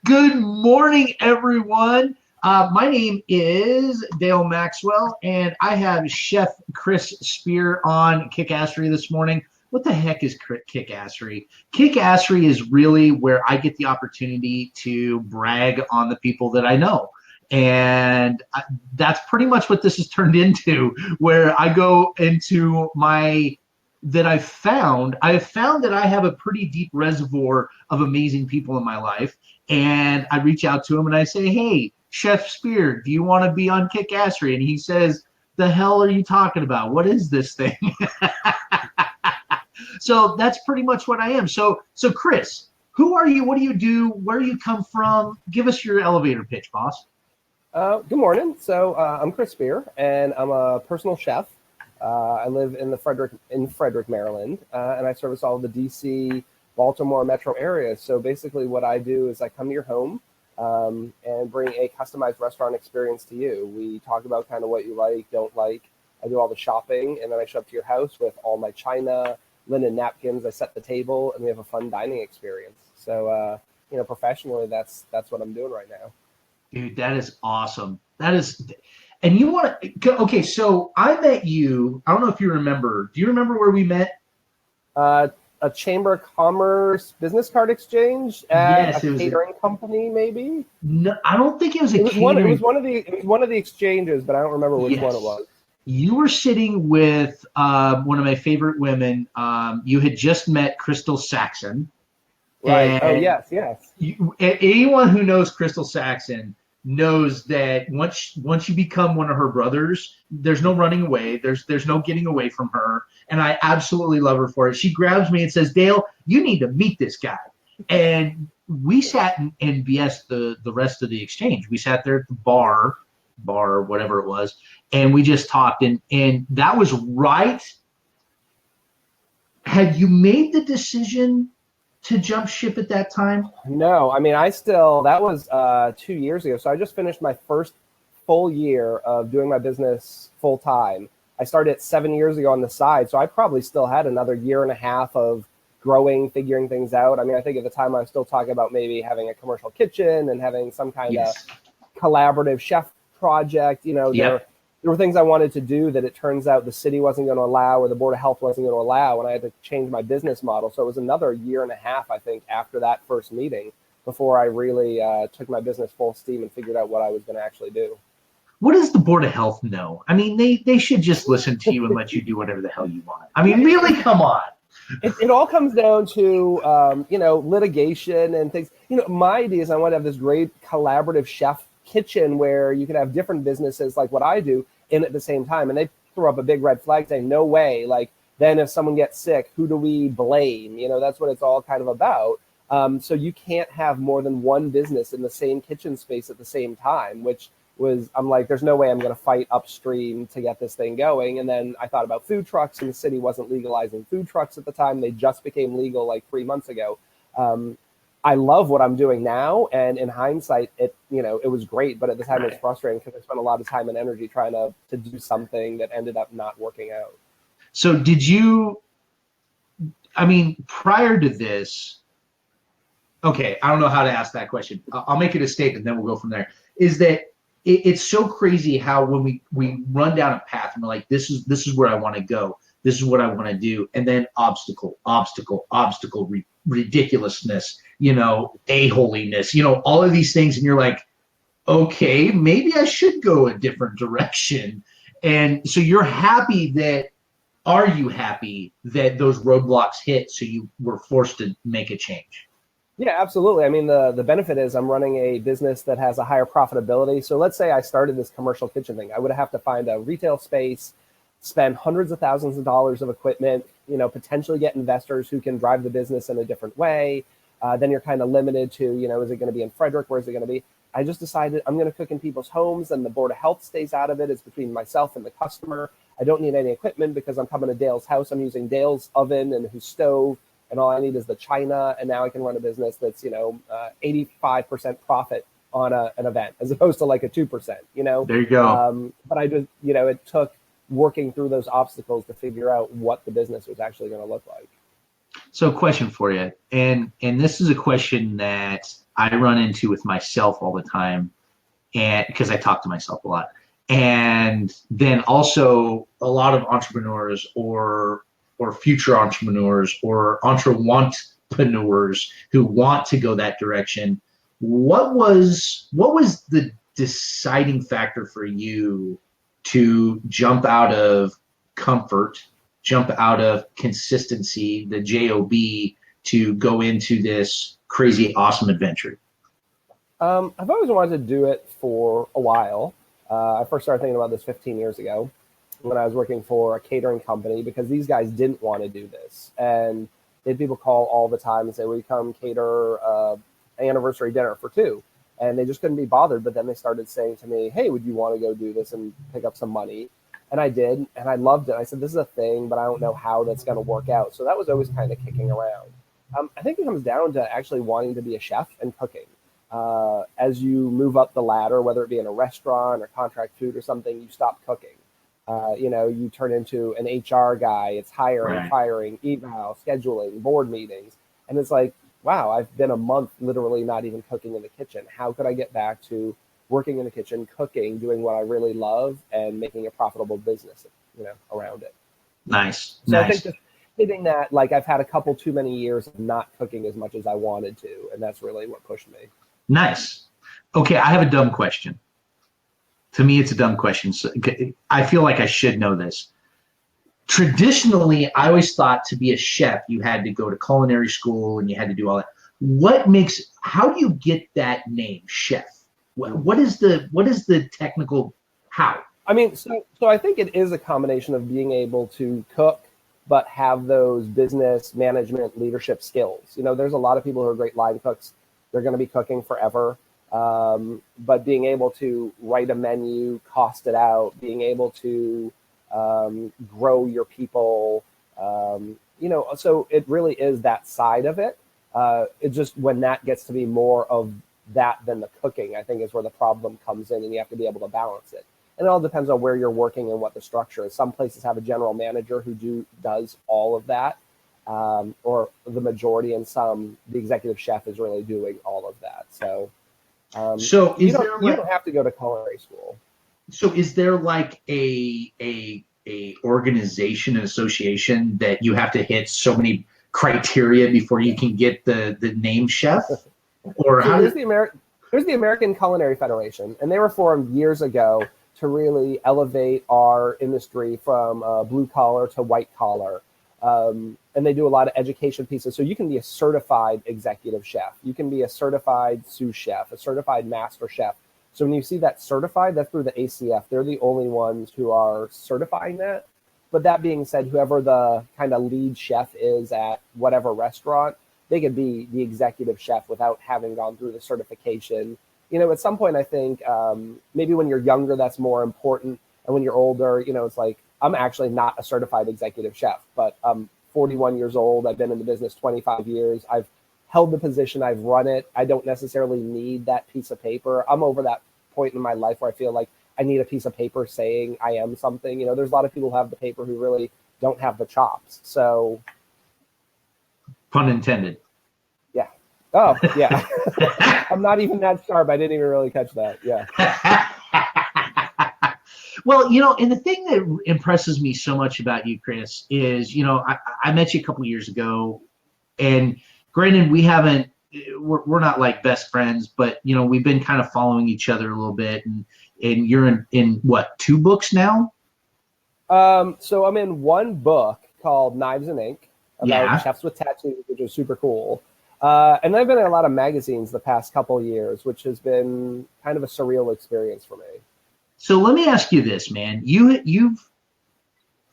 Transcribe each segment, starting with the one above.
Good morning, everyone. My name is Dale Maxwell, and I have Chef Chris Sprear on Kickassery this morning. What the heck is Kickassery? Kickassery is really where I get the opportunity to brag on the people that I know. And that's pretty much what this has turned into, where I go into I have found that I have a pretty deep reservoir of amazing people in my life. And I reach out to him and I say, hey, Chef Sprear, do you want to be on Kickassery? And he says, the hell are you talking about? What is this thing? So that's pretty much what I am. So Chris, who are you? What do you do? Where do you come from? Give us your elevator pitch, boss. Good morning. So I'm Chris Sprear, and I'm a personal chef. I live in Frederick, Maryland, and I service all of the DC, Baltimore metro areas. So basically what I do is I come to your home and bring a customized restaurant experience to you. We talk about kind of what you like, don't like. I do all the shopping, and then I show up to your house with all my china, linen napkins. I set the table, and we have a fun dining experience. So, professionally, that's what I'm doing right now. Dude, that is awesome. And you want to, okay, so I met you, I don't know if you remember. Do you remember where we met? A Chamber of Commerce business card exchange at Yes, a catering company, maybe? No, I don't think it was a It was catering. one of the exchanges, but I don't remember which one it was. You were sitting with one of my favorite women. You had just met Crystal Saxon. Right. Oh, yes. Anyone who knows Crystal Saxon knows that once you become one of her brothers, there's no running away. There's no getting away from her. And I absolutely love her for it. She grabs me and says, Dale, you need to meet this guy. And we sat and BS the rest of the exchange. We sat there at the bar, whatever it was, and we just talked. And that was right. Had you made the decision to jump ship at that time? No, I mean, that was 2 years ago. So I just finished my first full year of doing my business full time. I started 7 years ago on the side. So I probably still had another year and a half of growing, figuring things out. I mean, I think at the time I was still talking about maybe having a commercial kitchen and having some kind of collaborative chef project. There were things I wanted to do that it turns out the city wasn't going to allow, or the Board of Health wasn't going to allow, and I had to change my business model. So it was another year and a half, I think, after that first meeting before I really took my business full steam and figured out what I was going to actually do. What does the Board of Health know? I mean, they should just listen to you and let you do whatever the hell you want. I mean, really, come on. It all comes down to, litigation and things. My idea is I want to have this great collaborative chef kitchen where you can have different businesses like what I do in at the same time. And they throw up a big red flag saying, no way. Like, then if someone gets sick, who do we blame? That's what it's all kind of about. So you can't have more than one business in the same kitchen space at the same time, I'm like, there's no way I'm going to fight upstream to get this thing going. And then I thought about food trucks, and the city wasn't legalizing food trucks at the time. They just became legal like 3 months ago. I love what I'm doing now, and in hindsight, it was great, but at the time it was frustrating because I spent a lot of time and energy trying to do something that ended up not working out. So prior to this, okay, I don't know how to ask that question. I'll make it a statement, then we'll go from there. Is that it's so crazy how when we run down a path and we're like, this is where I want to go, this is what I want to do, and then obstacle, ridiculousness, a-holiness, all of these things, and you're like, okay, maybe I should go a different direction. And so are you happy that those roadblocks hit so you were forced to make a change? Yeah, absolutely. I mean, the benefit is I'm running a business that has a higher profitability. So let's say I started this commercial kitchen thing. I would have to find a retail space, spend hundreds of thousands of dollars of equipment, potentially get investors who can drive the business in a different way. Then you're kind of limited to, is it going to be in Frederick? Where is it going to be? I just decided I'm going to cook in people's homes, and the Board of Health stays out of it. It's between myself and the customer. I don't need any equipment because I'm coming to Dale's house. I'm using Dale's oven and his stove, and all I need is the china. And now I can run a business that's, 85% profit on an event as opposed to like a 2%, There you go. But I just, it took working through those obstacles to figure out what the business was actually going to look like. So question for you, and this is a question that I run into with myself all the time, and because I talk to myself a lot, and then also a lot of entrepreneurs or future entrepreneurs or entrepreneurs who want to go that direction. What was the deciding factor for you to jump out of comfort, jump out of consistency, the job, to go into this crazy awesome adventure? I've always wanted to do it for a while. I first started thinking about this 15 years ago when I was working for a catering company because these guys didn't want to do this. And they had people call all the time and say, "Will you come cater anniversary dinner for two?" And they just couldn't be bothered. But then they started saying to me, "Hey, would you want to go do this and pick up some money?" And I did, and I loved it. I said, "This is a thing, but I don't know how that's going to work out." So that was always kind of kicking around. I think it comes down to actually wanting to be a chef and cooking. As you move up the ladder, whether it be in a restaurant or contract food or something, you stop cooking. You turn into an HR guy. It's hiring, Right. firing, email, scheduling, board meetings. And it's like, wow, I've been a month literally not even cooking in the kitchen. How could I get back to working in the kitchen, cooking, doing what I really love, and making a profitable business, around it? Nice. So I Nice. think just hitting that, like I've had a couple too many years of not cooking as much as I wanted to. And that's really what pushed me. Nice. Okay, I have a dumb question. To me, it's a dumb question. So, I feel like I should know this. Traditionally, I always thought to be a chef, you had to go to culinary school and you had to do all that. How do you get that name, chef? What is the technical how? I mean, so I think it is a combination of being able to cook, but have those business management leadership skills. There's a lot of people who are great line cooks. They're going to be cooking forever. But being able to write a menu, cost it out, being able to grow your people, so it really is that side of it. It just, when that gets to be more of that than the cooking, I think is where the problem comes in, and you have to be able to balance it. And it all depends on where you're working and what the structure is. Some places have a general manager who does all of that. Or the majority, and some, the executive chef is really doing all of that. So, you don't have to go to culinary school. So is there like a organization, an association that you have to hit so many criteria before you can get the name chef? Or So how there's does the American Culinary Federation, and they were formed years ago to really elevate our industry from blue collar to white collar. And they do a lot of education pieces. So you can be a certified executive chef. You can be a certified sous chef, a certified master chef. So when you see that certified, that's through the ACF. They're the only ones who are certifying that. But that being said, whoever the kind of lead chef is at whatever restaurant, they could be the executive chef without having gone through the certification. At some point, I think maybe when you're younger, that's more important. And when you're older, it's like, I'm actually not a certified executive chef, but I'm 41 years old. I've been in the business 25 years. I've held the position. I've run it. I don't necessarily need that piece of paper. I'm over that point in my life where I feel like I need a piece of paper saying I am something. There's a lot of people who have the paper who really don't have the chops. So, pun intended? yeah. Oh, yeah. I'm not even that sharp. I didn't even really catch that. Yeah. Well, and the thing that impresses me so much about you, Chris, is, I met you a couple years ago, and granted, we're not like best friends, but, we've been kind of following each other a little bit, and you're in what, 2 books now? So I'm in one book called Knives and Ink about chefs with tattoos, which is super cool. And I've been in a lot of magazines the past couple of years, which has been kind of a surreal experience for me. So let me ask you this, man. You've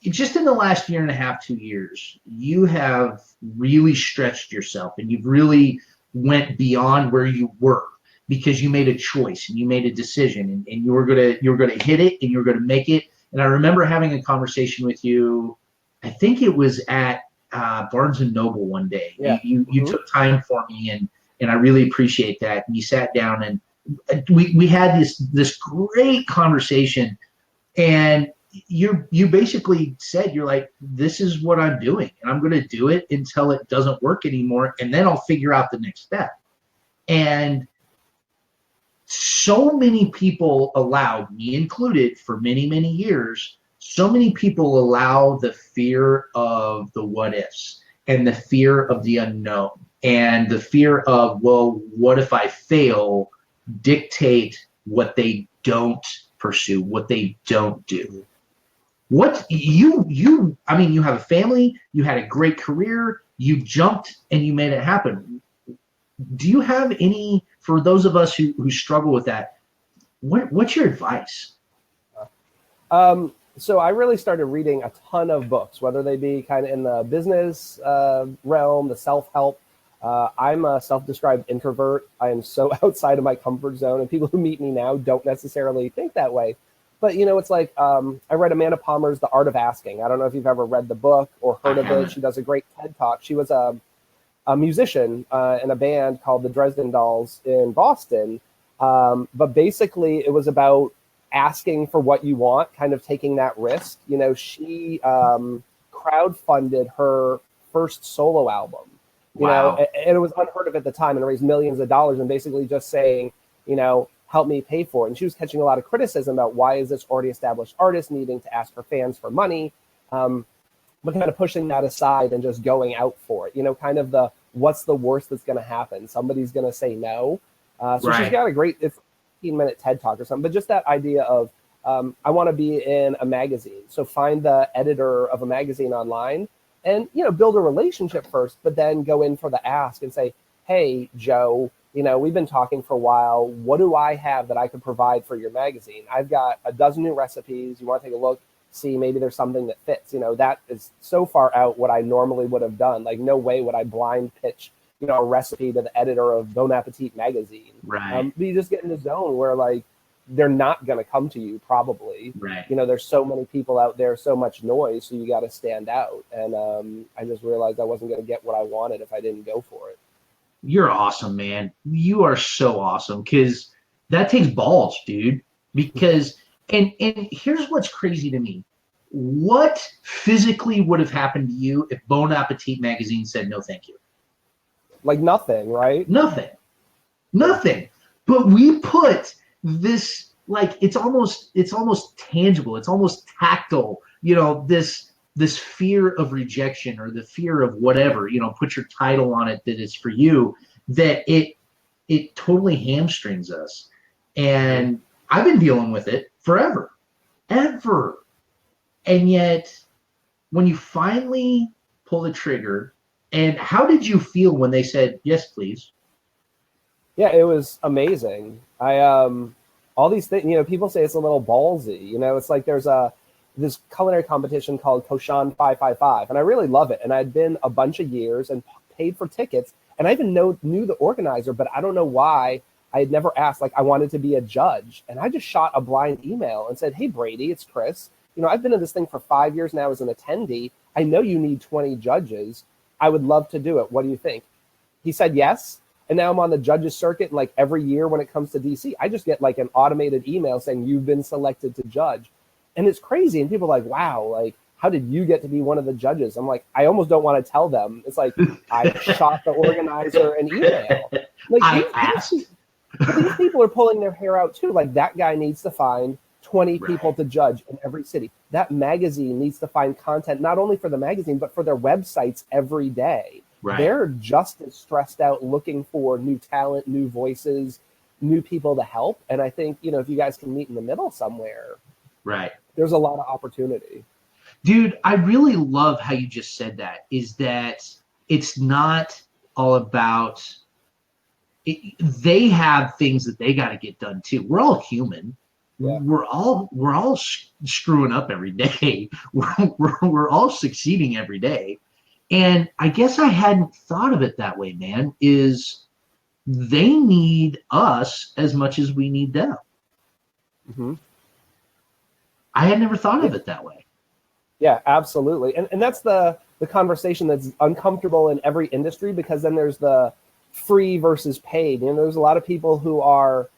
just in the last year and a half, 2 years, you have really stretched yourself, and you've really went beyond where you were because you made a choice and you made a decision, and you were gonna hit it and you were gonna make it. And I remember having a conversation with you. I think it was at Barnes and Noble one day. Yeah. You took time for me, and I really appreciate that. And you sat down and we had this great conversation, and you basically said, you're like, this is what I'm doing, and I'm going to do it until it doesn't work anymore, and then I'll figure out the next step. And so many people allowed, me included, for many, many years, so many people allow the fear of the what ifs and the fear of the unknown and the fear of, well, what if I fail, dictate what they don't pursue, what they don't do. What I mean, you have a family, you had a great career, you jumped and you made it happen. Do you have any, for those of us who struggle with that, what's your advice? So I really started reading a ton of books, whether they be kind of in the business realm, the self-help. I'm a self-described introvert. I am so outside of my comfort zone, and people who meet me now don't necessarily think that way. But, it's like I read Amanda Palmer's The Art of Asking. I don't know if you've ever read the book or heard of it. She does a great TED Talk. She was a musician in a band called the Dresden Dolls in Boston. But basically, it was about asking for what you want, kind of taking that risk. She crowdfunded her first solo album. Wow. And it was unheard of at the time, and raised millions of dollars, and basically just saying, help me pay for it. And she was catching a lot of criticism about why is this already established artist needing to ask her fans for money, but kind of pushing that aside and just going out for it. Kind of the what's the worst that's going to happen? Somebody's going to say no. So Right. she's got a great 15-minute TED Talk or something, but just that idea of I want to be in a magazine. So find the editor of a magazine online and, build a relationship first, but then go in for the ask and say, hey, Joe, we've been talking for a while. What do I have that I could provide for your magazine? I've got a dozen new recipes. You want to take a look, see maybe there's something that fits. That is so far out what I normally would have done. Like, no way would I blind pitch, a recipe to the editor of Bon Appetit magazine. Right. But you just get in the zone where, like, they're not going to come to you probably. Right. There's so many people out there, so much noise, so you got to stand out. And I just realized I wasn't going to get what I wanted if I didn't go for it. You're awesome, man. You are so awesome, because that takes balls, dude. Because and here's what's crazy to me. What physically would have happened to you if Bon Appetit magazine said no thank you? Like nothing, right? Nothing. But we put this, like, it's almost tangible, it's almost tactile, this fear of rejection or the fear of whatever, put your title on it that it's for you, that it totally hamstrings us. And I've been dealing with it forever. And yet when you finally pull the trigger, and how did you feel when they said, yes, please? Yeah, it was amazing. All these things, people say it's a little ballsy, it's like there's this culinary competition called Koshan 555, and I really love it. And I'd been a bunch of years and paid for tickets, and I even knew the organizer, but I don't know why I had never asked. Like, I wanted to be a judge, and I just shot a blind email and said, hey, Brady, it's Chris. I've been in this thing for 5 years now as an attendee. I know you need 20 judges. I would love to do it. What do you think? He said yes. And now I'm on the judges circuit. And like every year when it comes to DC, I just get like an automated email saying you've been selected to judge. And it's crazy. And people are like, wow, like, how did you get to be one of the judges? I'm like, I almost don't want to tell them. It's like, I shot the organizer an email. Like, these people are pulling their hair out too. Like, that guy needs to find 20 people to judge in every city. That magazine needs to find content, not only for the magazine, but for their websites every day. Right. They're just as stressed out looking for new talent, new voices, new people to help. And I think, if you guys can meet in the middle somewhere, right, there's a lot of opportunity. Dude, I really love how you just said that, is that it's not all about it. They have things that they got to get done too. We're all human. Yeah. We're all screwing up every day. We're all succeeding every day. And I guess I hadn't thought of it that way, man, is they need us as much as we need them. Mm-hmm. I had never thought of it that way. Yeah, absolutely. And that's the conversation that's uncomfortable in every industry, because then there's the free versus paid. There's a lot of people who are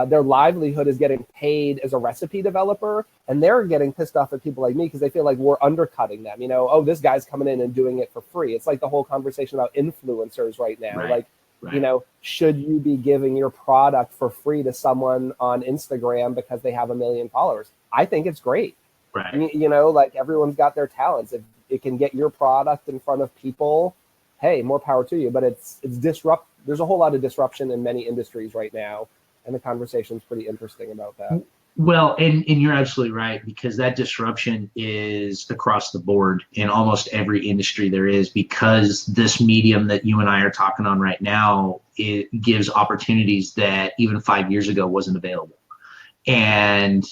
their livelihood is getting paid as a recipe developer, and they're getting pissed off at people like me because they feel like we're undercutting them. Oh, this guy's coming in and doing it for free. It's like the whole conversation about influencers right now. Right. Should you be giving your product for free to someone on Instagram because they have 1 million followers? I think it's great. Right. Like everyone's got their talents. If it can get your product in front of people, hey, more power to you. But it's there's a whole lot of disruption in many industries right now. And the conversation is pretty interesting about that. Well, and you're absolutely right, because that disruption is across the board in almost every industry there is, because this medium that you and I are talking on right now, it gives opportunities that even 5 years ago wasn't available. And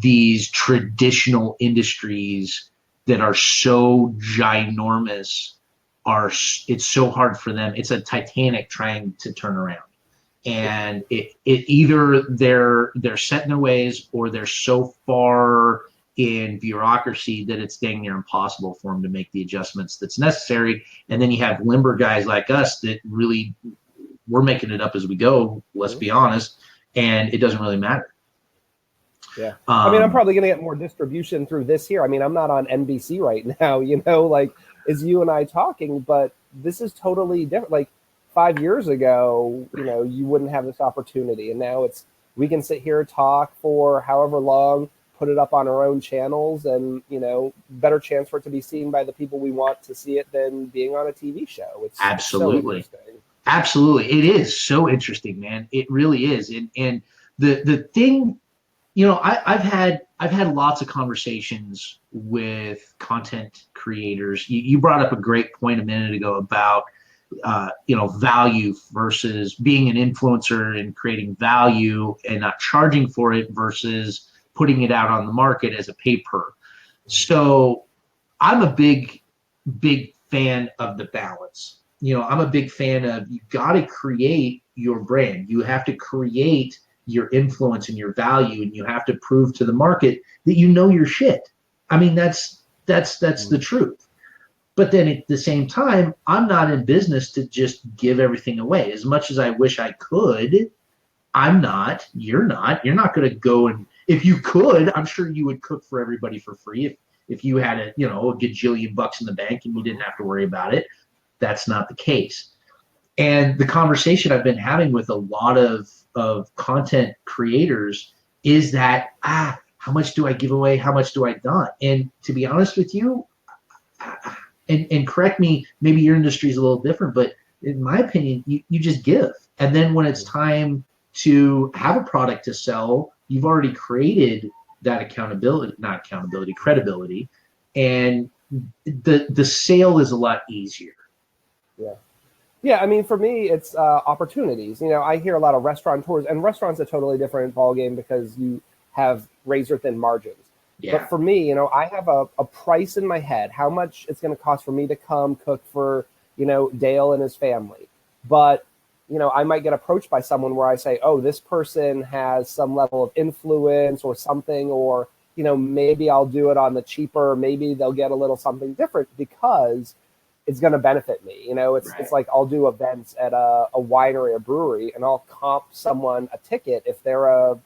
these traditional industries that are so ginormous it's so hard for them. It's a Titanic trying to turn around. And it either they're set in their ways, or they're so far in bureaucracy that it's dang near impossible for them to make the adjustments that's necessary. And then you have limber guys like us that really, we're making it up as we go, let's be honest, and it doesn't really matter. Yeah. I'm probably going to get more distribution through this here. I'm not on NBC right now, like as you and I talking, but this is totally different. Like 5 years ago, you wouldn't have this opportunity. And now we can sit here, talk for however long, put it up on our own channels, and, better chance for it to be seen by the people we want to see it than being on a TV show. It's absolutely, so interesting. Absolutely. It is so interesting, man. It really is. And the thing, I've had lots of conversations with content creators. You brought up a great point a minute ago about value versus being an influencer and creating value and not charging for it versus putting it out on the market as a pay-per. So I'm a big fan of the balance. I'm a big fan of, you got to create your brand. You have to create your influence and your value, and you have to prove to the market that you know your shit. That's the truth. But then at the same time, I'm not in business to just give everything away. As much as I wish I could, I'm not. You're not. You're not going to go, and if you could, I'm sure you would cook for everybody for free if you had a gajillion bucks in the bank and you didn't have to worry about it. That's not the case. And the conversation I've been having with a lot of content creators is that, how much do I give away? How much do I not? And to be honest with you, and correct me, maybe your industry is a little different, but in my opinion, you just give. And then when it's time to have a product to sell, you've already created that credibility, and the sale is a lot easier. Yeah, for me, it's opportunities. I hear a lot of restaurateurs, and restaurants a totally different ballgame because you have razor thin margins. Yeah. But for me, I have a price in my head, how much it's going to cost for me to come cook for, Dale and his family. But, I might get approached by someone where I say, oh, this person has some level of influence or something, or, maybe I'll do it on the cheaper, maybe they'll get a little something different because it's going to benefit me. It's like I'll do events at a winery, a brewery, and I'll comp someone a ticket if they're a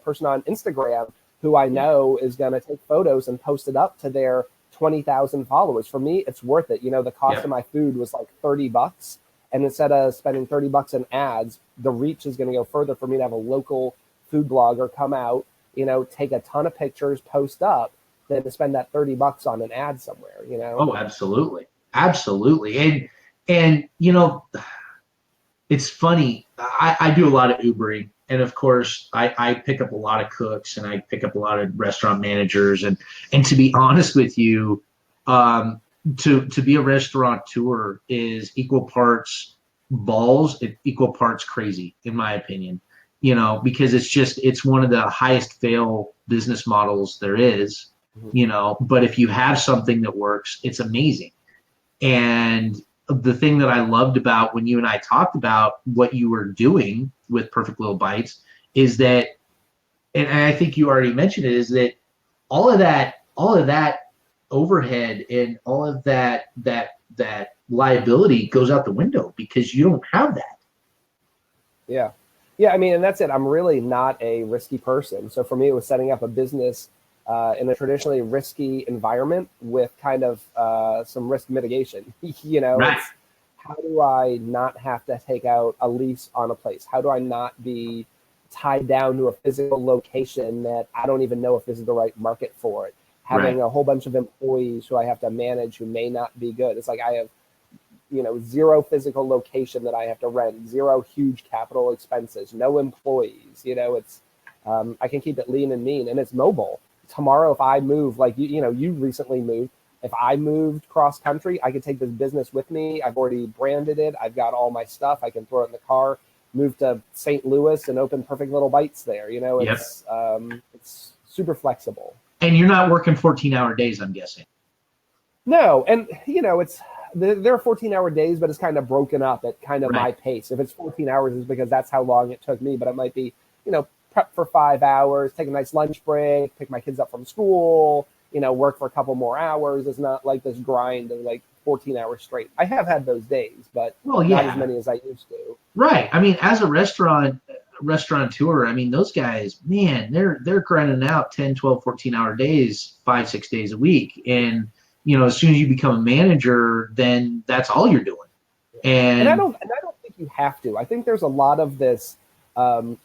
person on Instagram who I know is going to take photos and post it up to their 20,000 followers. For me, it's worth it. The cost of my food was like $30. And instead of spending $30 in ads, the reach is going to go further for me to have a local food blogger come out, take a ton of pictures, post up, than to spend that $30 on an ad somewhere, Oh, absolutely. Absolutely. And it's funny. I do a lot of Ubering. And of course, I pick up a lot of cooks, and I pick up a lot of restaurant managers. And to be honest with you, to be a restaurateur is equal parts balls, equal parts crazy, in my opinion. Because it's one of the highest fail business models there is. But if you have something that works, it's amazing. And the thing that I loved about when you and I talked about what you were doing with Perfect Little Bites is that, and I think you already mentioned it, is that all of that overhead and all of that liability goes out the window because you don't have that. Yeah. Yeah, I mean, and that's it. I'm really not a risky person. So for me, it was setting up a business in a traditionally risky environment with kind of some risk mitigation. Right. It's how do I not have to take out a lease on a place? How do I not be tied down to a physical location that I don't even know if this is the right market for it? Right. Having a whole bunch of employees who I have to manage who may not be good. It's like I have zero physical location that I have to rent, zero huge capital expenses, no employees. It's I can keep it lean and mean, and it's mobile. Tomorrow, if I move, like you recently moved. If I moved cross country, I could take this business with me. I've already branded it. I've got all my stuff. I can throw it in the car, move to St. Louis, and open Perfect Little Bites there. Yep. It's super flexible. And you're not working 14-hour days, I'm guessing. No, and it's there are 14-hour days, but it's kind of broken up at kind of Right. my pace. If it's 14 hours, it's because that's how long it took me. But it might be, prep for 5 hours, take a nice lunch break, pick my kids up from school, work for a couple more hours. It's not like this grind of like 14 hours straight. I have had those days, but Well, not yeah. as many as I used to. Right. I mean, as a restaurateur, I mean, those guys, man, they're grinding out 10, 12, 14-hour days, 5, 6 days a week. And, as soon as you become a manager, then that's all you're doing. And I And don't think you have to. I think there's a lot of this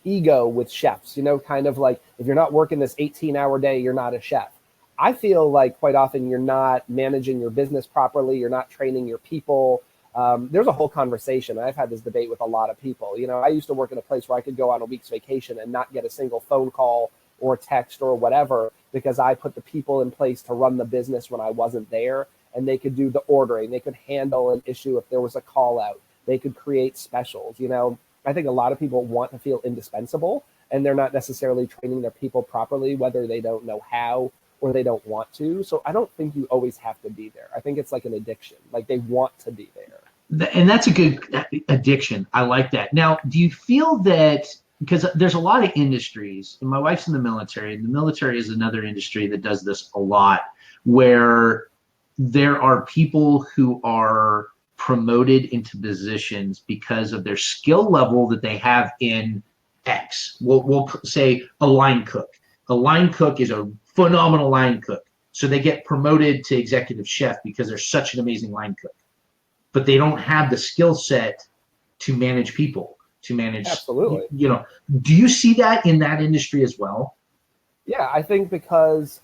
ego with chefs, kind of like if you're not working this 18-hour day, you're not a chef. I feel like quite often you're not managing your business properly. You're not training your people. There's a whole conversation. I've had this debate with a lot of people. I used to work in a place where I could go on a week's vacation and not get a single phone call or text or whatever because I put the people in place to run the business when I wasn't there. And they could do the ordering. They could handle an issue if there was a call out. They could create specials. I think a lot of people want to feel indispensable and they're not necessarily training their people properly, whether they don't know how or they don't want to. So I don't think you always have to be there. I think it's like an addiction. Like they want to be there. and that's a good addiction. I like that. Now, do you feel that because there's a lot of industries, and my wife's in the military, and the military is another industry that does this a lot, where there are people who are promoted into positions because of their skill level that they have in X. We'll say a line cook. A line cook is a phenomenal line cook. So they get promoted to executive chef because they're such an amazing line cook. But they don't have the skill set to manage people, to manage. Absolutely. Do you see that in that industry as well? Yeah, I think because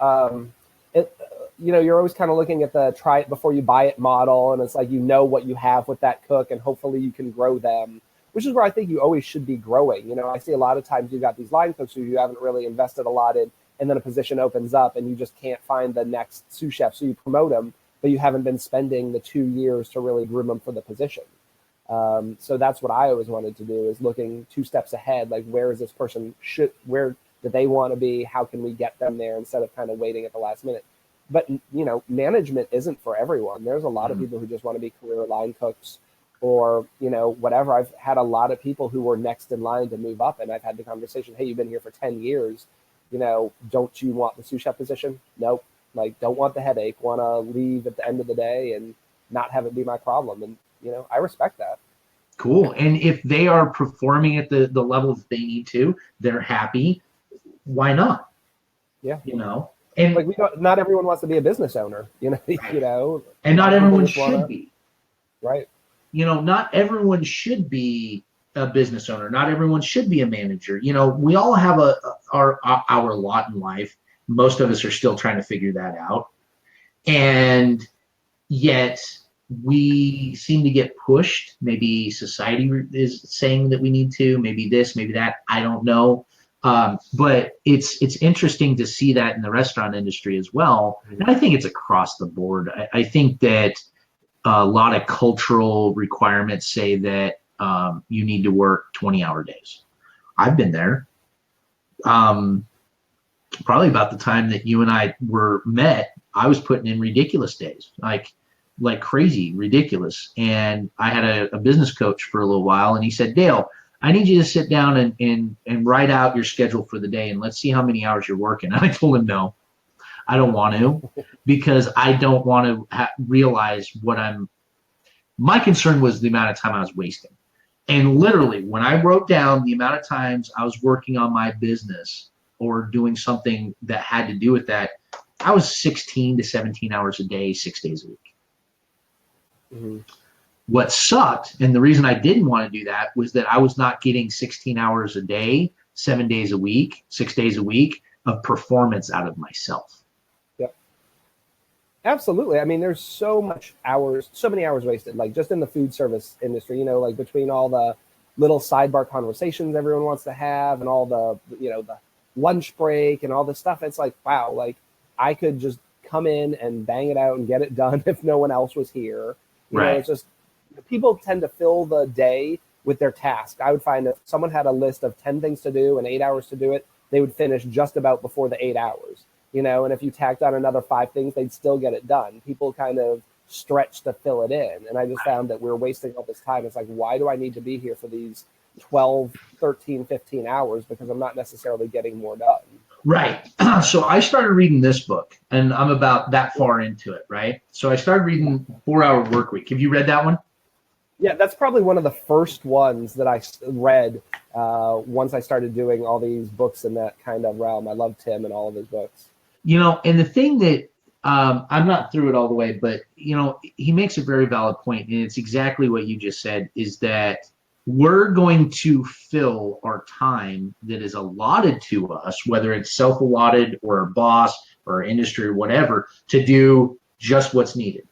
you're always kind of looking at the try it before you buy it model, and it's like what you have with that cook, and hopefully you can grow them, which is where I think you always should be growing. I see a lot of times you've got these line cooks who you haven't really invested a lot in, and then a position opens up, and you just can't find the next sous chef, so you promote them, but you haven't been spending the 2 years to really groom them for the position. So that's what I always wanted to do, is looking 2 steps ahead, like where is this person, where do they want to be, how can we get them there, instead of kind of waiting at the last minute. But, management isn't for everyone. There's a lot of people who just want to be career line cooks or, whatever. I've had a lot of people who were next in line to move up, and I've had the conversation, hey, you've been here for 10 years. Don't you want the sous chef position? Nope. Like, don't want the headache, want to leave at the end of the day and not have it be my problem. And, I respect that. Cool. And if they are performing at the level that they need to, they're happy. Why not? Yeah. And like not everyone wants to be a business owner, right. And not everyone should be. Right. Not everyone should be a business owner. Not everyone should be a manager. We all have our lot in life. Most of us are still trying to figure that out. And yet we seem to get pushed. Maybe society is saying that we need to, maybe this, maybe that. I don't know. But it's interesting to see that in the restaurant industry as well. And I think it's across the board. I think that a lot of cultural requirements say that you need to work 20-hour days. I've been there. Probably about the time that you and I were met, I was putting in ridiculous days, like crazy, ridiculous. And I had a business coach for a little while, and he said, Dale, I need you to sit down and write out your schedule for the day, and let's see how many hours you're working. And I told him, no, I don't want to, because I don't want to realize my concern was the amount of time I was wasting. And literally, when I wrote down the amount of times I was working on my business or doing something that had to do with that, I was 16 to 17 hours a day, 6 days a week. Mm-hmm. What sucked, and the reason I didn't want to do that, was that I was not getting 16 hours a day, 7 days a week, 6 days a week of performance out of myself. Yep. Absolutely. I mean, there's so many hours wasted, like just in the food service industry, you know, like between all the little sidebar conversations everyone wants to have and all the, you know, the lunch break and all this stuff. It's like, wow, like I could just come in and bang it out and get it done if no one else was here. You know, it's just, people tend to fill the day with their task. I would find if someone had a list of 10 things to do and 8 hours to do it, they would finish just about before the 8 hours, you know, and if you tacked on another 5 things, they'd still get it done. People kind of stretch to fill it in. And I just found that we're wasting all this time. It's like, why do I need to be here for these 12, 13, 15 hours? Because I'm not necessarily getting more done. Right. So I started reading this book, and I'm about that far into it, right? So I started reading 4 Hour Workweek. Have you read that one? Yeah, that's probably one of the first ones that I read once I started doing all these books in that kind of realm. I love Tim and all of his books. You know, and the thing that I'm not through it all the way, but, you know, he makes a very valid point, and it's exactly what you just said, is that we're going to fill our time that is allotted to us, whether it's self-allotted or our boss or our industry or whatever, to do just what's needed.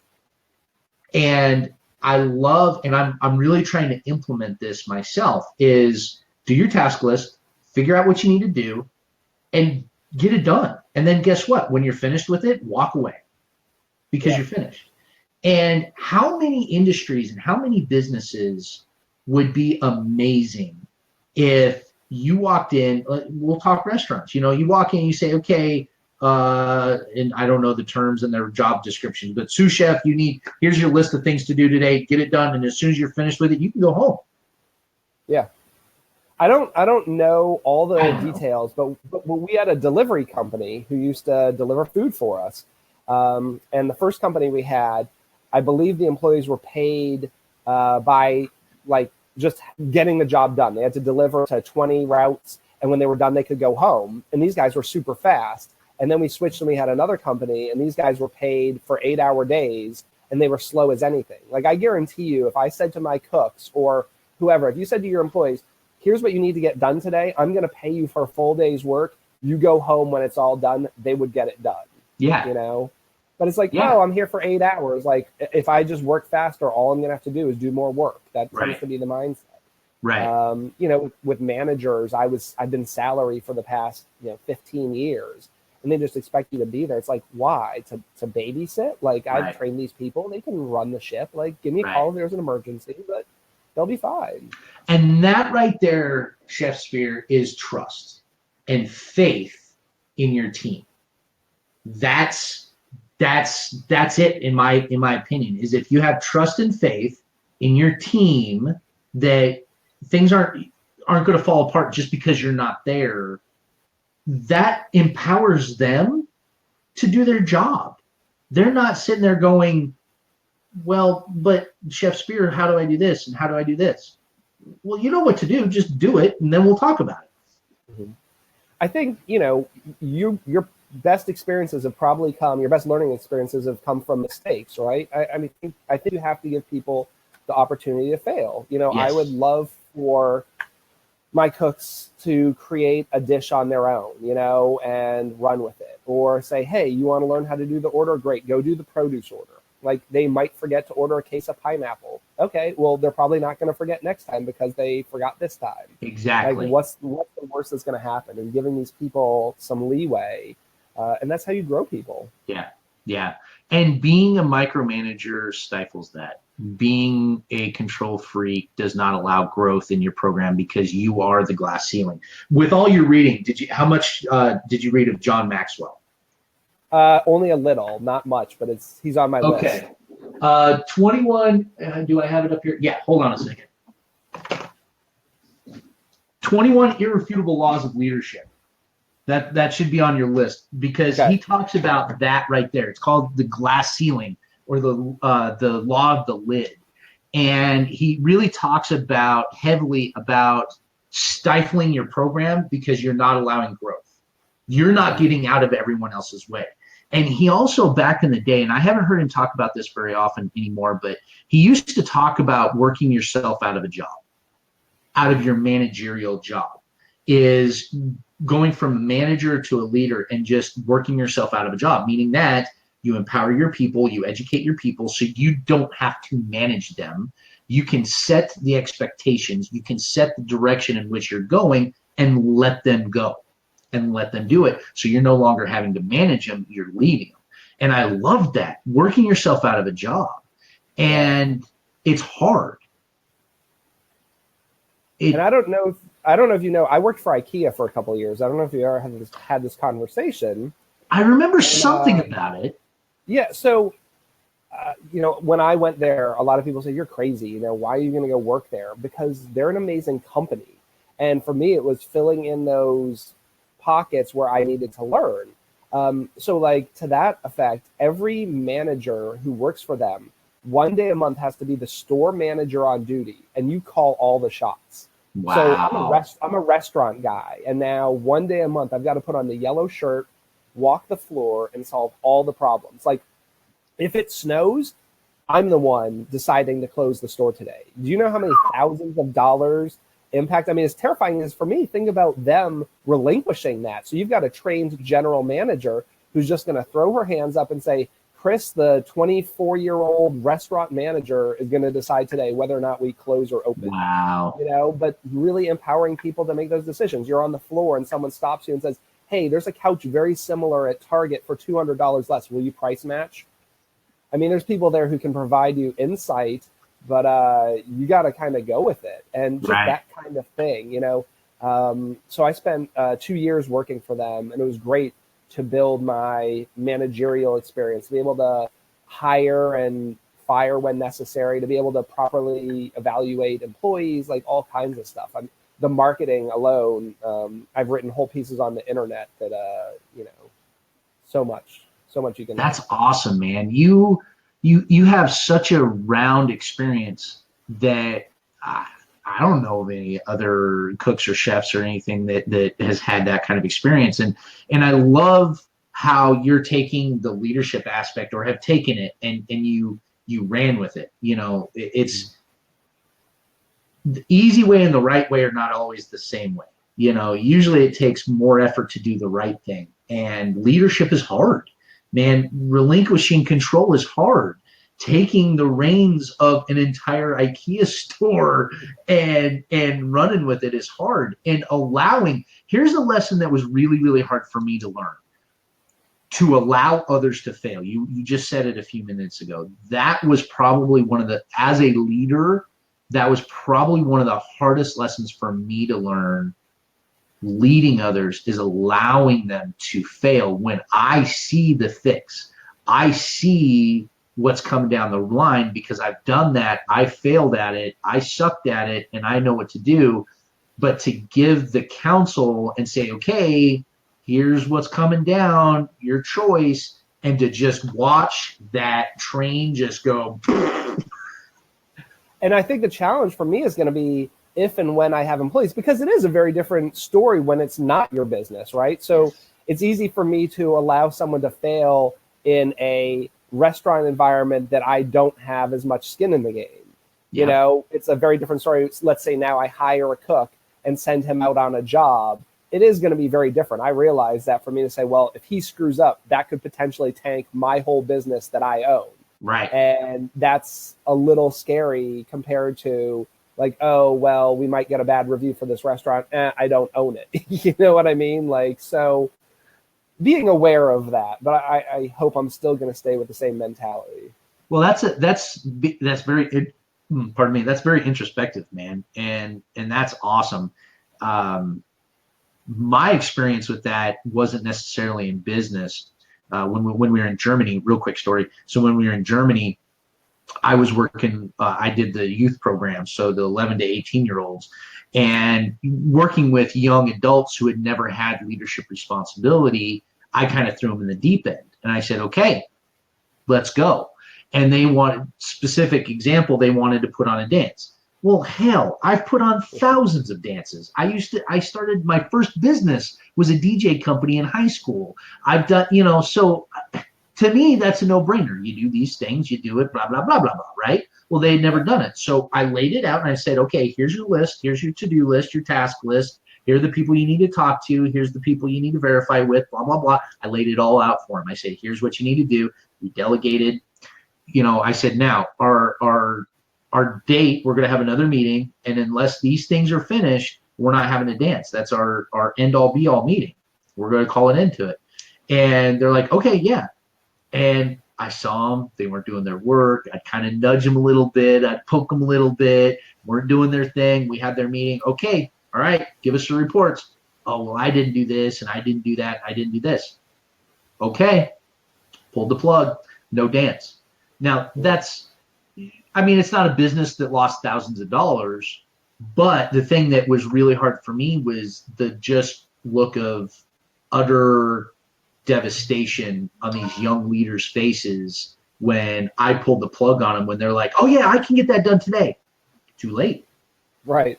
And I love, and I'm really trying to implement this myself, is do your task list, figure out what you need to do, and get it done. And then guess what? When you're finished with it, walk away because you're finished. And how many industries and how many businesses would be amazing if you walked in, we'll talk restaurants, you know, you walk in and you say, okay, and I don't know the terms and their job descriptions, but sous chef, here's your list of things to do today, get it done. And as soon as you're finished with it, you can go home. Yeah. I don't know all the details, but we had a delivery company who used to deliver food for us. And the first company we had, I believe the employees were paid by like just getting the job done. They had to deliver to 20 routes, and when they were done, they could go home. And these guys were super fast. And then we switched and we had another company, and these guys were paid for 8-hour days, and they were slow as anything. Like, I guarantee you, if I said to my cooks or whoever, if you said to your employees, here's what you need to get done today, I'm going to pay you for a full day's work, you go home when it's all done, they would get it done. Yeah. You know? But it's like, no, I'm here for 8 hours. Like, if I just work faster, all I'm going to have to do is do more work. That tends to be the mindset. Right. You know, with managers, I've been salary for the past, 15 years, and they just expect you to be there. It's like, why? To babysit? Like, I've trained these people. They can run the ship. Like, give me a call if there's an emergency, but they'll be fine. And that right there, Chef Sprear, is trust and faith in your team. That's it in my opinion, is if you have trust and faith in your team that things aren't going to fall apart just because you're not there, that empowers them to do their job. They're not sitting there going, well, but Chef Sprear, how do I do this and how do I do this? Well, you know what to do, just do it, and then we'll talk about it. Mm-hmm. I think, your best experiences have probably your best learning experiences have come from mistakes, right? I think you have to give people the opportunity to fail. I would love for my cooks to create a dish on their own, and run with it. Or say, hey, you want to learn how to do the order? Great, go do the produce order. Like, they might forget to order a case of pineapple. Okay, well, they're probably not going to forget next time because they forgot this time. Exactly. Like, what's the worst that's going to happen? And giving these people some leeway, and that's how you grow people. Yeah. And being a micromanager stifles that. Being a control freak does not allow growth in your program because you are the glass ceiling. With all your reading, how much did you read of John Maxwell? Only a little, not much, but he's on my list. Okay. 21, do I have it up here? Yeah, hold on a second. 21 Irrefutable Laws of Leadership. That should be on your list because he talks about that right there. It's called the glass ceiling or the law of the lid. And he really talks about heavily about stifling your program because you're not allowing growth. You're not getting out of everyone else's way. And he also, back in the day, and I haven't heard him talk about this very often anymore, but he used to talk about working yourself out of a job, out of your managerial job, is going from a manager to a leader and just working yourself out of a job, meaning that you empower your people, you educate your people so you don't have to manage them. You can set the expectations, you can set the direction in which you're going and let them go and let them do it. So you're no longer having to manage them, you're leading them. And I love that, working yourself out of a job. And it's hard. And I don't know if you know, I worked for IKEA for a couple of years. I don't know if you ever had this conversation. I remember something about it. Yeah. So, when I went there, a lot of people say, you're crazy. Why are you going to go work there? Because they're an amazing company. And for me, it was filling in those pockets where I needed to learn. So like to that effect, every manager who works for them, one day a month has to be the store manager on duty, and you call all the shots. Wow. So I'm a restaurant guy, and now one day a month I've got to put on the yellow shirt, walk the floor, and solve all the problems. Like if it snows, I'm the one deciding to close the store today. Do you know how many thousands of dollars impact? I mean, as terrifying as for me, think about them relinquishing that. So you've got a trained general manager who's just going to throw her hands up and say, Chris, the 24-year-old restaurant manager, is going to decide today whether or not we close or open. Wow. But really empowering people to make those decisions. You're on the floor and someone stops you and says, hey, there's a couch very similar at Target for $200 less. Will you price match? I mean, there's people there who can provide you insight, but you got to kind of go with it. And just that kind of thing, So I spent 2 years working for them, and it was great to build my managerial experience, to be able to hire and fire when necessary, to be able to properly evaluate employees, like all kinds of stuff. The marketing alone, I've written whole pieces on the internet that, so much you can. That's awesome, man. You have such a round experience that I don't know of any other cooks or chefs or anything that has had that kind of experience. And I love how you're taking the leadership aspect, or have taken it, and you ran with it. It's the easy way and the right way are not always the same way. Usually it takes more effort to do the right thing. And leadership is hard, man. Relinquishing control is hard. Taking the reins of an entire IKEA store and running with it is hard. And here's a lesson that was really, really hard for me to learn: to allow others to fail. You just said it a few minutes ago. That was probably as a leader, that was probably one of the hardest lessons for me to learn. Leading others is allowing them to fail when I see the fix. I see what's coming down the line because I've done that. I failed at it. I sucked at it, and I know what to do. But to give the counsel and say, okay, here's what's coming down, your choice, and to just watch that train just go. And I think the challenge for me is going to be if and when I have employees, because it is a very different story when it's not your business, right? So it's easy for me to allow someone to fail in a restaurant environment that I don't have as much skin in the game. It's a very different story. Let's say now I hire a cook and send him out on a job. It is going to be very different. I realize that for me to say, well, if he screws up, that could potentially tank my whole business that I own. Right. And that's a little scary compared to like, oh, well, we might get a bad review for this restaurant. I don't own it. You know what I mean? Like, so being aware of that, but I hope I'm still going to stay with the same mentality. Well, that's very, pardon me, that's very introspective, man. And that's awesome. My experience with that wasn't necessarily in business. When we were in Germany, real quick story. So when we were in Germany, I was working, I did the youth program. So the 11 to 18-year-olds, and working with young adults who had never had leadership responsibility. I kind of threw them in the deep end, and I said, okay, let's go. and they wanted, specific example, they wanted to put on a dance. Well, hell, I've put on thousands of dances. I started, my first business was a DJ company in high school. I've done, so to me, that's a no-brainer. You do these things, you do it, blah, blah, blah, blah, blah, right? Well, they had never done it. So I laid it out and I said, okay, here's your list. Here's your to-do list, your task list. Here are the people you need to talk to. Here's the people you need to verify with, blah, blah, blah. I laid it all out for him. I said, here's what you need to do. We delegated. I said, now, our date, we're going to have another meeting, and unless these things are finished, we're not having a dance. That's our end-all, be-all meeting. We're going to call an end to it. And they're like, okay, yeah. And I saw them. They weren't doing their work. I'd kind of nudge them a little bit. I'd poke them a little bit. Weren't doing their thing. We had their meeting. Okay, all right, give us the reports. Oh, well, I didn't do this, and I didn't do that. I didn't do this. Okay, pulled the plug. No dance. Now, it's not a business that lost thousands of dollars, but the thing that was really hard for me was the just look of utter devastation on these young leaders' faces when I pulled the plug on them, when they're like, oh yeah, I can get that done today. Too late. Right.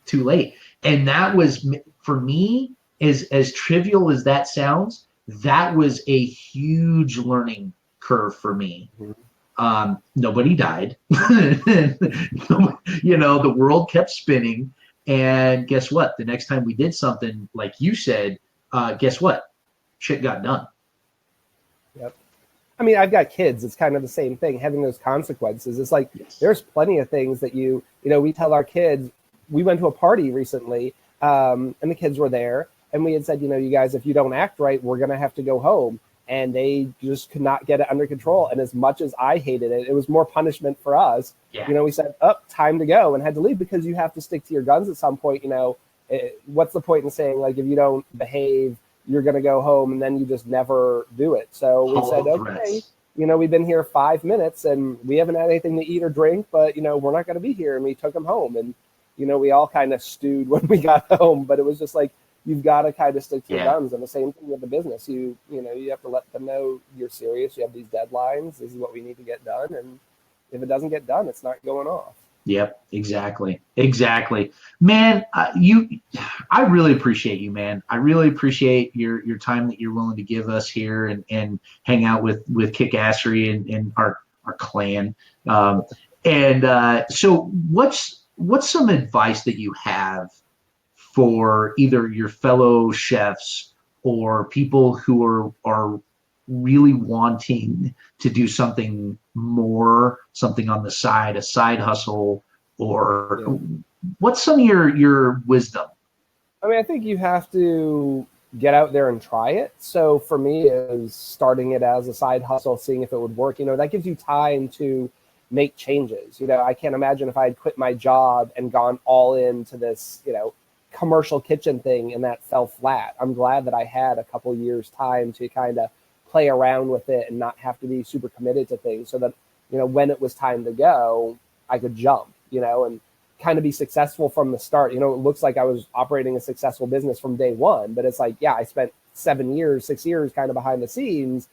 Too late. And that was, for me, as trivial as that sounds, that was a huge learning curve for me. Nobody died. The world kept spinning. And guess what? The next time we did something like you said, guess what? Shit got done. Yep. I mean, I've got kids. It's kind of the same thing, having those consequences. It's like, yes. There's plenty of things that we tell our kids. We went to a party recently, and the kids were there, and we had said, you guys, if you don't act right, we're going to have to go home. And they just could not get it under control. And as much as I hated it, it was more punishment for us. Yeah. We said, time to go, and had to leave, because you have to stick to your guns at some point. What's the point in saying, like, if you don't behave, you're going to go home, and then you just never do it. So we said, okay, we've been here 5 minutes and we haven't had anything to eat or drink, but, we're not going to be here. And we took them home, and, we all kind of stewed when we got home, but it was just like, you've got to kind of stick to your guns. And the same thing with the business. You have to let them know you're serious. You have these deadlines. This is what we need to get done. And if it doesn't get done, it's not going off. Yep, exactly. Man, I really appreciate you, man. I really appreciate your time that you're willing to give us here and hang out with Kickassery and our clan. So what's some advice that you have for either your fellow chefs or people who are really wanting to do something more, something on the side, a side hustle, or what's some of your wisdom? I mean, I think you have to get out there and try it. So for me, is starting it as a side hustle, seeing if it would work. That gives you time to make changes. I can't imagine if I had quit my job and gone all into this, commercial kitchen thing and that fell flat. I'm glad that I had a couple years time to kind of play around with it and not have to be super committed to things, so that, when it was time to go, I could jump, and kind of be successful from the start. It looks like I was operating a successful business from day one, but it's like, I spent 6 years kind of behind the scenes,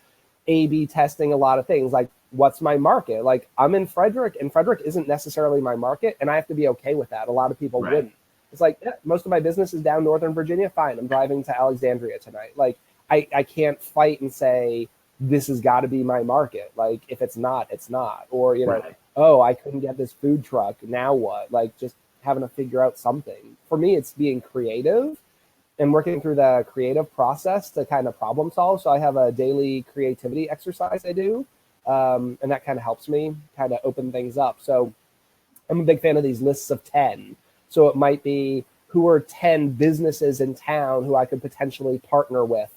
A/B testing a lot of things. Like, what's my market? Like, I'm in Frederick, and Frederick isn't necessarily my market, and I have to be okay with that. A lot of people wouldn't. It's like, most of my business is down Northern Virginia. Fine, I'm driving to Alexandria tonight. Like, I can't fight and say, this has got to be my market. Like, if it's not, it's not. Or, oh, I couldn't get this food truck. Now what? Like, just having to figure out something. For me, it's being creative and working through the creative process to kind of problem solve. So I have a daily creativity exercise I do, and that kind of helps me kind of open things up. So I'm a big fan of these lists of 10. So it might be, who are 10 businesses in town who I could potentially partner with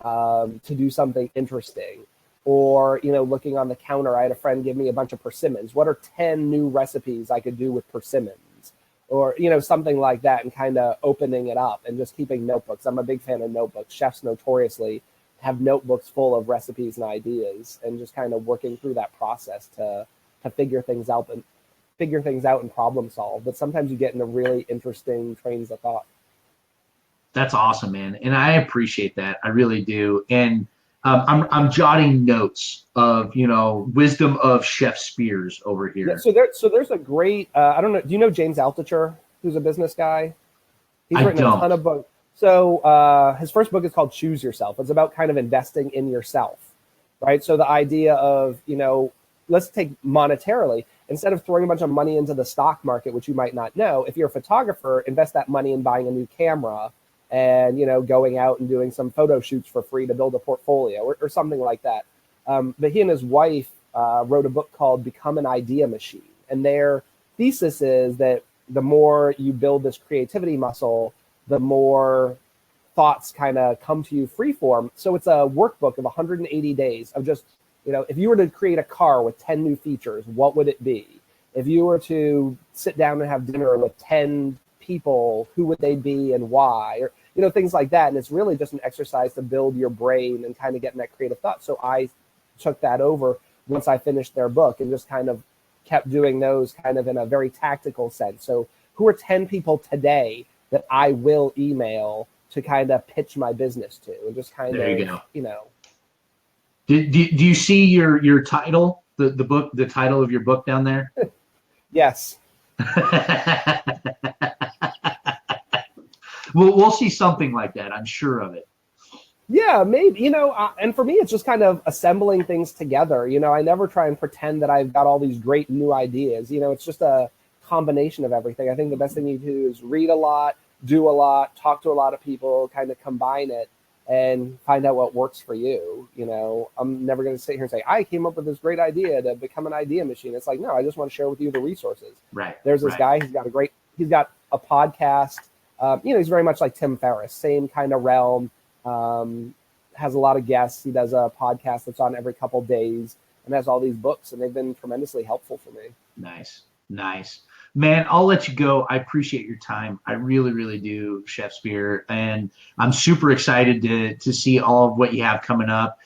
to do something interesting. Or, looking on the counter, I had a friend give me a bunch of persimmons. What are 10 new recipes I could do with persimmons? Or, something like that, and kind of opening it up and just keeping notebooks. I'm a big fan of notebooks. Chefs notoriously have notebooks full of recipes and ideas, and just kind of working through that process to figure things out and problem solve. But sometimes you get into really interesting trains of thought. That's awesome, man. And I appreciate that. I really do. And I'm jotting notes of, wisdom of Chef Spears over Yeah, here. so there's a great I don't know. Do you know James Altucher, who's a business guy? He's I written a ton don't. of books. So his first book is called Choose Yourself. It's about kind of investing in yourself, right? So the idea of, let's take monetarily, instead of throwing a bunch of money into the stock market, which you might not know, if you're a photographer, invest that money in buying a new camera and, going out and doing some photo shoots for free to build a portfolio or something like that. But he and his wife wrote a book called Become an Idea Machine. And their thesis is that the more you build this creativity muscle, the more thoughts kind of come to you freeform. So it's a workbook of 180 days of just, if you were to create a car with 10 new features, what would it be? If you were to sit down and have dinner with 10 people, who would they be and why? Or, things like that. And it's really just an exercise to build your brain and kind of get in that creative thought. So I took that over once I finished their book and just kind of kept doing those kind of in a very tactical sense. So who are 10 people today that I will email to kind of pitch my business to, and just kind There you of, go. Do you see your title, the title of your book down there? Yes. We'll see something like that. I'm sure of it. Yeah, maybe, and for me, it's just kind of assembling things together. I never try and pretend that I've got all these great new ideas. It's just a combination of everything. I think the best thing you do is read a lot, do a lot, talk to a lot of people, kind of combine it and find out what works for you. I'm never going to sit here and say, I came up with this great idea to become an idea machine. It's like, no, I just want to share with you the resources. Right. There's this guy, he's got a podcast. He's very much like Tim Ferriss, same kind of realm. Has a lot of guests. He does a podcast that's on every couple days and has all these books, and they've been tremendously helpful for me. Nice. Man, I'll let you go. I appreciate your time. I really, really do, Chef Spear. And I'm super excited to see all of what you have coming up.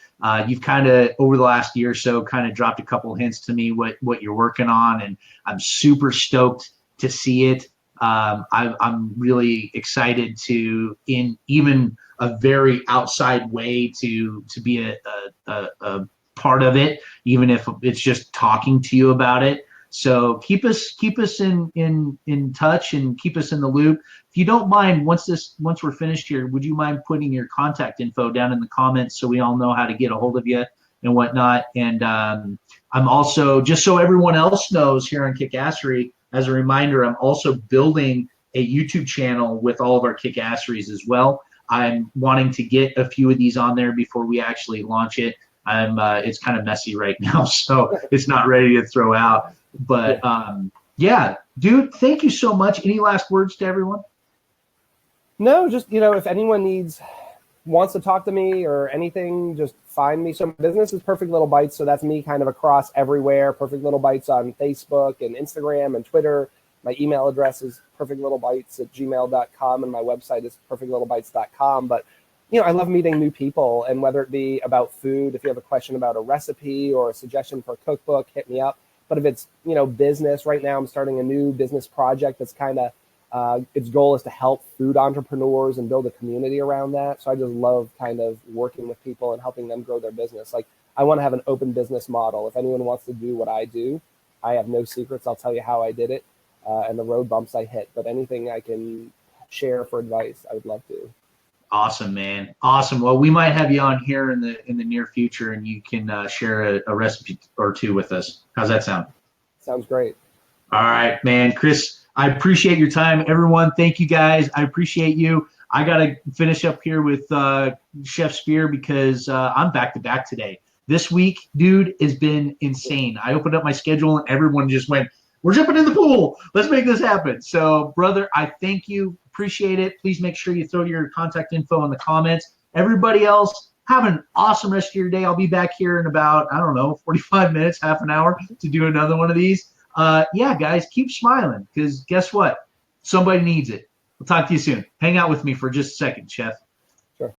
You've kind of, over the last year or so, kind of dropped a couple hints to me what you're working on, and I'm super stoked to see it. I'm really excited to, in even a very outside way, to be a part of it, even if it's just talking to you about it. So keep us in touch and keep us in the loop. If you don't mind, once we're finished here, would you mind putting your contact info down in the comments so we all know how to get a hold of you and whatnot? And I'm also, just so everyone else knows here on Kickassery, as a reminder, I'm also building a YouTube channel with all of our Kickasseries as well. I'm wanting to get a few of these on there before we actually launch it. It's kind of messy right now, so it's not ready to throw out. But yeah, dude, thank you so much. Any last words to everyone? No, just, if anyone wants to talk to me or anything, just find me. So my business is Perfect Little Bites. So that's me kind of across everywhere. Perfect Little Bites on Facebook and Instagram and Twitter. My email address is perfectlittlebites@gmail.com, and my website is perfectlittlebites.com. But, I love meeting new people, and whether it be about food, if you have a question about a recipe or a suggestion for a cookbook, hit me up. But if it's, business, right now I'm starting a new business project that's kind of, its goal is to help food entrepreneurs and build a community around that. So I just love kind of working with people and helping them grow their business. Like, I want to have an open business model. If anyone wants to do what I do, I have no secrets. I'll tell you how I did it and the road bumps I hit. But anything I can share for advice, I would love to. Awesome, man. Awesome. Well, we might have you on here in the near future, and you can share a recipe or two with us. How's that sound? Sounds great. All right, man. Chris, I appreciate your time. Everyone, thank you guys. I appreciate you. I got to finish up here with Chef Spear because I'm back-to-back today. This week, dude, has been insane. I opened up my schedule, and everyone just went, we're jumping in the pool. Let's make this happen. So, brother, I thank you. Appreciate it. Please make sure you throw your contact info in the comments. Everybody else, have an awesome rest of your day. I'll be back here in about, 45 minutes, half an hour to do another one of these. Yeah, guys, keep smiling because guess what? Somebody needs it. We'll talk to you soon. Hang out with me for just a second, Chef.